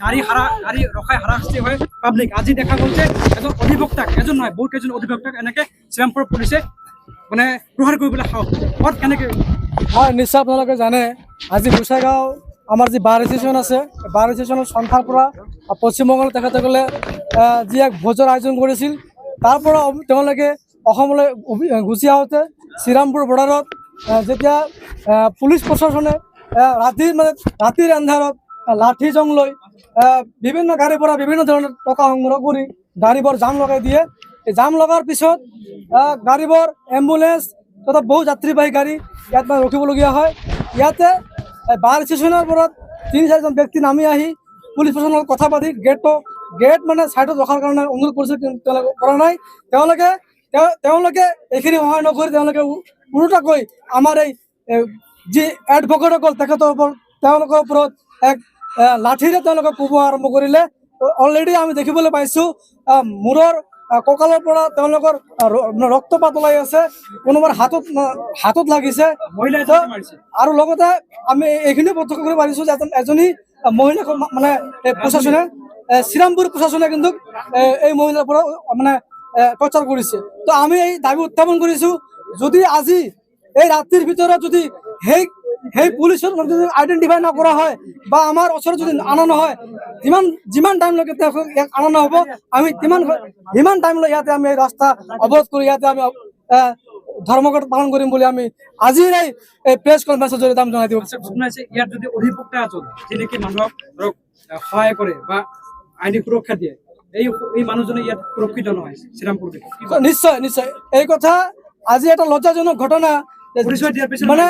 গাড়ী ৰখাই হাৰাশাস্তি হয় পাব্লিক। আজি দেখা গ'ল যে এজন অধিবক্তাক, এজন নহয় বহুত কেইজন অধিবক্তাক এনেকে শ্ৰীৰামপুৰ পুলিচে মানে প্ৰহাৰ কৰিবলৈ সাহস ক'ত কেনেকে। হয়, নিশ্চয় আপোনালোকে জানে আজি গোসাইগাঁও আমাৰ যি বাৰ ষ্টেচন আছে, বাৰ ষ্টেচনৰ সন্থাৰ পৰা পশ্চিমবংগলৈ তেখেতসকলে যি এক ভোজৰ আয়োজন কৰিছিল, তাৰ পৰা তেওঁলোকে অসমলৈ গুচি আহোঁতে শ্ৰীৰামপুৰ বৰ্ডাৰত যেতিয়া পুলিচ প্ৰশাসনে ৰাতিৰ আন্ধাৰত লাঠি জং লৈ বিভিন্ন গাড়ীৰ পৰা বিভিন্ন ধৰণৰ টকা সংগ্ৰহ কৰি গাড়ীবোৰ জাম লগাই দিয়ে। এই জাম লগাৰ পিছত গাড়ীবোৰ এম্বুলেন্স তথা বহু যাত্ৰীবাহী গাড়ী ইয়াত মানে ৰখিবলগীয়া হয়। ইয়াতে বাৰ ষ্টেচনৰ পৰা ৩-৪জন ব্যক্তি নামি আহি পুলিচ প্ৰশাসনৰ লগত কথা পাতি গেট মানে ছাইডত ৰখাৰ কাৰণে অনুৰোধ কৰিছে, কিন্তু তেওঁলোকে কৰা নাই। তেওঁলোকে এইখিনি সহায় নকৰি তেওঁলোকে ওলোটাকৈ আমাৰ এই যি এডভকেটসকল তেওঁলোকৰ ওপৰত এক লাঠিৰে তেওঁলোকে কোব আৰম্ভ কৰিলে। অলৰেডি আমি দেখিবলৈ পাইছোঁ মূৰৰ কঁকালৰ পৰা তেওঁলোকৰ ৰক্তপাত ওলাই আছে, কোনোবাৰ হাতত লাগিছে আৰু লগতে আমি এইখিনি প্ৰত্যক্ষ কৰিব পাৰিছোঁ যে এজনী মহিলাক মানে প্ৰশাসনে শ্ৰীৰামপুৰ প্ৰশাসনে কিন্তু এই মহিলাৰ পৰা মানে টৰ্চাৰ কৰিছে। তো আমি এই দাবী উত্থাপন কৰিছোঁ, যদি আজি এই ৰাতিৰ ভিতৰত যদি সেই পুলিচৰ আইডেন্টিফাই নকৰা হয় বা আমাৰ ওচৰত যদি আনা নহয়, যিমান টাইমলৈকে ইয়াক আনা নহ'ব, আমি সিমান টাইমলৈ ইয়াতে আমি এই ৰাস্তা অৱৰোধ কৰি ইয়াতে আমি ধৰ্মঘট পালন কৰিম বুলি আমি আজিৰ এই প্ৰেছ কনফাৰেন্সৰ জৰিয়তে আমি জনাই দিব। ইয়াত যদি অধিবক্তা এজন যেনেকে মানুহক সহায় কৰে বা আইনী সুৰক্ষা দিয়ে, এই মানুহজনে ইয়াত সুৰক্ষিত নহয় শ্ৰীৰামপুৰ। নিশ্চয় এই কথা আজি এটা লজ্জাজনক ঘটনা। মানে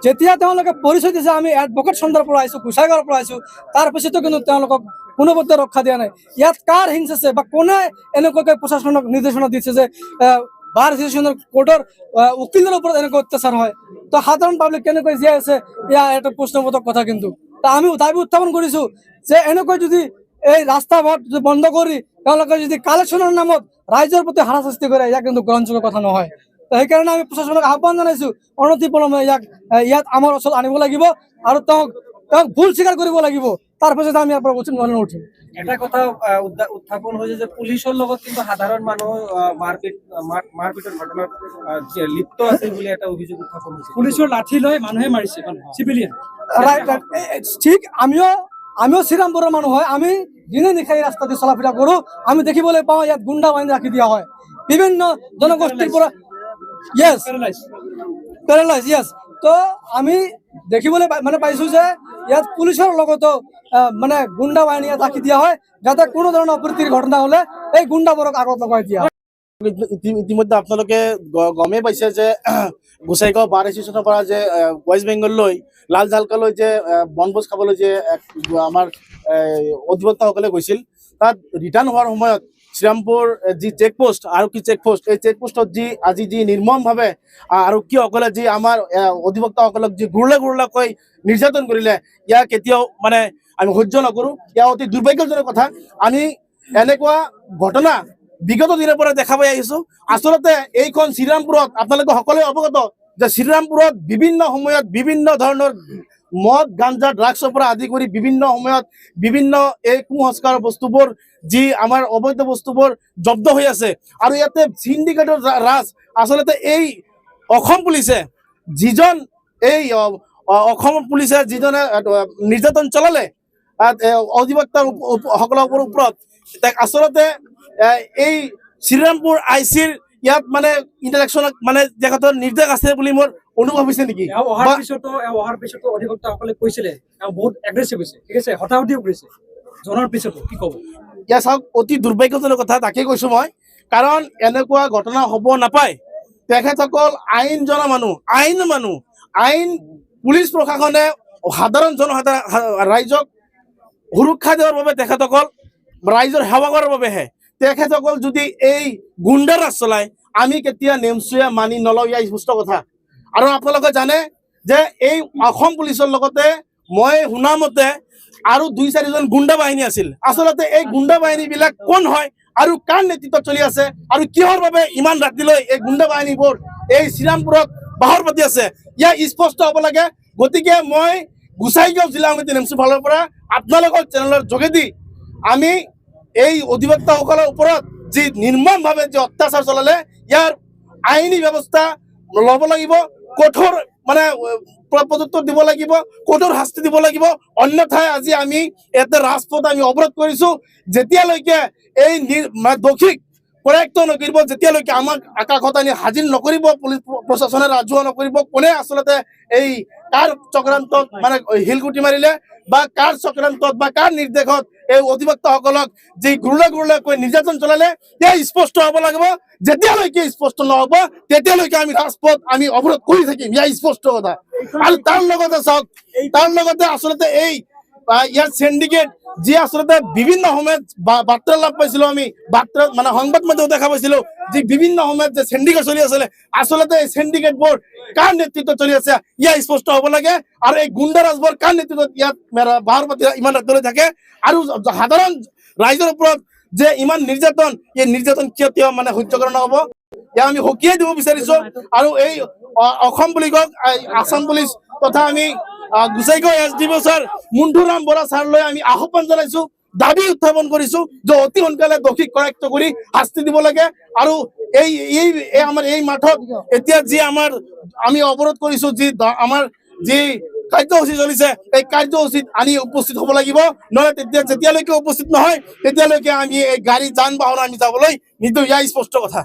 যেতিয়া তেওঁলোকে পৰিচয় দিছে আমি এডভকেট চন্দ্ৰৰ পৰা আহিছোঁ, গোসাইগাঁৱৰ পৰা আহিছোঁ, তাৰ পিছতো কিন্তু তেওঁলোকক কোনোপধ্যে ৰক্ষা দিয়া নাই। ইয়াত কাৰ হিংস আছে বা কোনে এনেকুৱাকৈ প্ৰশাসনক নিৰ্দেশনা দিছে যে বাৰ ষ্টেচনৰ কোৰ্টৰ উকিলৰ ওপৰত এনেকৈ অত্যাচাৰ হয়? তো সাধাৰণ পাব্লিক কেনেকৈ জীয়াই আছে, ইয়াৰ এটা প্ৰশ্নবোধক কথা। কিন্তু আমি দাবী উত্থাপন কৰিছোঁ যে এনেকৈ যদি এই ৰাস্তা পথ বন্ধ কৰি তেওঁলোকে যদি কালেকশ্যনৰ নামত ৰাইজৰ প্ৰতি হাৰাশাস্তি কৰে, ইয়াক কিন্তু গ্ৰহণযোগ্য কথা নহয়। তো সেইকাৰণে আমি প্ৰশাসনক আহ্বান জনাইছোঁ, অনতিপলমে ইয়াত আমাৰ ওচৰত আনিব লাগিব আৰু তেওঁক ভুল স্বীকাৰ কৰিব লাগিব। তাৰপিছত আমি ইয়াৰ পৰা উচিত মনে উঠিম। এটা কথা উত্থাপন হৈছে যে পুলিচৰ লগত কিন্তু সাধাৰণ মানুহ মাৰপিটৰ ঘটনাত লিপ্ত আছিল বুলি এটা অভিযোগ উত্থাপন হৈছে। পুলিচৰ লাঠি লৈ মানুহে মাৰিছে চিভিলিয়ান। ঠিক আমিও শ্ৰীৰামপুৰৰ মানুহ হয়, আমি দিনে নিশাই ৰাস্তা দি চলাফিৰা কৰোঁ, আমি দেখিবলৈ পাওঁ ইয়াত গুণ্ডা বাহিনী ৰাখি দিয়া হয় বিভিন্ন জনগোষ্ঠীৰ পৰা। পেৰালাইজ। তো আমি দেখিবলৈ পাইছোঁ যে ইয়াত পুলিচৰ লগতো মানে গুণ্ডা বাহিনী ৰাখি দিয়া হয়, যাতে কোনো ধৰণৰ অপ্ৰীতিৰ ঘটনা হ'লে এই গুণ্ডাবোৰক আগত লগাই দিয়া হয়। ইতিমধ্যে আপোনালোকে গমেই পাইছে যে গোসাইগাঁও বাৰ ষ্টেচনৰ পৰা যে ৱেষ্ট বেংগললৈ লাল ঝালকালৈ যে বনভোজ খাবলৈ যে আমাৰ অধিবক্তাসকলে গৈছিল, তাত ৰিটাৰ্ণ হোৱাৰ সময়ত শ্ৰীৰামপুৰ যি চেকপোষ্ট আৰক্ষী চেকপোষ্ট, এই চেকপোষ্টত আজি নিৰ্মমভাৱে আৰক্ষীসকলে যি আমাৰ অধিবক্তাসকলক যি গুৰলাকৈ নিৰ্যাতন কৰিলে, ইয়াক কেতিয়াও মানে আমি সহ্য নকৰোঁ। ইয়াৰ অতি দুৰ্ভাগ্যজনক কথা। আমি এনেকুৱা ঘটনা বিগত দিনৰ পৰা দেখা পাই আহিছোঁ। আচলতে এইখন শ্ৰীৰামপুৰত আপোনালোকে সকলোৱে অৱগত যে শ্ৰীৰামপুৰত বিভিন্ন সময়ত বিভিন্ন ধৰণৰ মদ, গাঞ্জা, ড্ৰাগছৰ পৰা আদি কৰি বিভিন্ন সময়ত বিভিন্ন এই কুসংস্কাৰৰ বস্তুবোৰ যি আমাৰ অবৈধ বস্তুবোৰ জব্দ হৈ আছে। আৰু ইয়াতে চিণ্ডিকেটৰ ৰাজ। আচলতে এই অসম পুলিচে যিজনে নিৰ্যাতন চলালে অধিবক্তাৰ সকলৰ ওপৰত, আচলতে এই শ্ৰীৰামপুৰ ICৰ ইয়াত মানে ইণ্টাৰেকশ্যনত মানে তেখেতৰ নিৰ্দেশ আছে বুলি মোৰ অনুভৱ হৈছে নেকি? অহাৰ পিছতো অধিবক্তাসকলে কৈছিলে বহুত এগ্ৰেছিভ হৈছে, ঠিক আছে, হতাহতিও কৰিছে। জনাৰ পিছতো কি ক'ব? ইয়াৰ চাওক, অতি দুৰ্ভাগ্যজনক কথা। তাকে কৈছোঁ মই, কাৰণ এনেকুৱা ঘটনা হ'ব নাপায়। তেখেতসকল আইন জনা মানুহ, আইন পুলিচ প্ৰশাসনে সাধাৰণ ৰাইজক সুৰক্ষা দিয়াৰ বাবে তেখেতসকল ৰাইজৰ সেৱা কৰাৰ বাবেহে। তেখেতসকল যদি এই গুণ্ডা ৰাজ চলায়, আমি কেতিয়া নেমচুৱে মানি নলওঁ, ইয়াৰ স্পষ্ট কথা। আৰু আপোনালোকে জানে যে এই অসম পুলিচৰ লগতে মই শুনা মতে আৰু 2-4জন গুণ্ডা বাহিনী আছিল। আচলতে এই গুণ্ডা বাহিনীবিলাক কোন হয় আৰু কাৰ নেতৃত্বত চলি আছে আৰু কিহৰ বাবে ইমান ৰাতিলৈ এই গুণ্ডা বাহিনীবোৰ এই শ্ৰীৰামপুৰত বাহৰ পাতি আছে, ইয়াৰ স্পষ্ট হ'ব লাগে। গতিকে মই গোসাইগাঁও জিলা সমিতি নেমচু ফালৰ পৰা আপোনালোকৰ চেনেলৰ যোগেদি আমি এই অধিবক্তাসকলৰ ওপৰত যি নিৰ্মমভাৱে যি অত্যাচাৰ চলালে ইয়াৰ আইনী ব্যৱস্থা ল'ব লাগিব, কঠোৰ মানে প্ৰত্যুত্তৰ দিব লাগিব, কঠোৰ শাস্তি দিব লাগিব। অন্যথাই আজি আমি ইয়াতে ৰাজপথ আমি অৱৰোধ কৰিছো, যেতিয়ালৈকে এই দোষীক প্ৰয়াক্ত নকৰিব, যেতিয়ালৈকে আমাক আকাশত আনি হাজিৰ নকৰিব, পুলিচ প্ৰশাসনে ৰাজহুৱা নকৰিব কোনে আচলতে এই কাৰ চক্ৰান্তত মানে শিলগুটি মাৰিলে বা কাৰ চক্ৰান্তত বা কাৰ নিৰ্দেশত এই অধিবক্তাসকলক যি গুৰুলে নিৰ্যাতন চলালে, এয়া স্পষ্ট হ'ব লাগিব। যেতিয়ালৈকে স্পষ্ট নহ'ব তেতিয়ালৈকে আমি ৰাজপথ আমি অৱৰোধ কৰি থাকিম, ইয়াৰ স্পষ্ট কথা। আৰু তাৰ লগতে চাওক, তাৰ লগতে আচলতে এই ইয়াৰ সিন্ডিকেট যি আচলতে বিভিন্ন সময়ত বাৰ্তালাপ পাইছিলো, আমি বাৰ্তা মানে সংবাদ মাধ্যমত দেখা পাইছিলো যি বিভিন্ন সময়ত যে সিন্ডিকেট চলি আছিলে, আচলতে এই সিন্ডিকেটবোৰ কাৰ নেতৃত্বত চলি আছে ইয়াৰ স্পষ্ট হ'ব লাগে। আৰু এই গুণ্ডাৰাজবোৰ কাৰ নেতৃত্বত ইয়াত বাহাৰপাতি ইমান ৰাতিলৈ থাকে, আৰু সাধাৰণ ৰাইজৰ ওপৰত যে ইমান নিৰ্যাতন, এই নিৰ্যাতন কিয় মানে সহ্য কৰা নহ'ব, ইয়াক আমি সকীয়াই দিব বিচাৰিছো। আৰু এই অসম বুলি কওক, আসাম পুলিচ তথা আমি গোসাইগাঁও SDPO ছাৰ মুণ্টুৰাম বৰা ছাৰলৈ আমি আহ্বান জনাইছো, দাবী উত্থাপন কৰিছো যে অতি সোনকালে দোষীক কৰায়ত্ব কৰি শাস্তি দিব লাগে। আৰু এই আমাৰ এই মাঠত এতিয়া যি আমি অৱৰোধ কৰিছো, যি আমাৰ যি কাৰ্যসূচী চলিছে, এই কাৰ্যসূচীত আনি উপস্থিত হ'ব লাগিব, নহ'লে যেতিয়ালৈকে উপস্থিত নহয় তেতিয়ালৈকে আমি এই গাড়ী যান বাহন আমি যাবলৈ নিদিওঁ, ইয়াৰ স্পষ্ট কথা।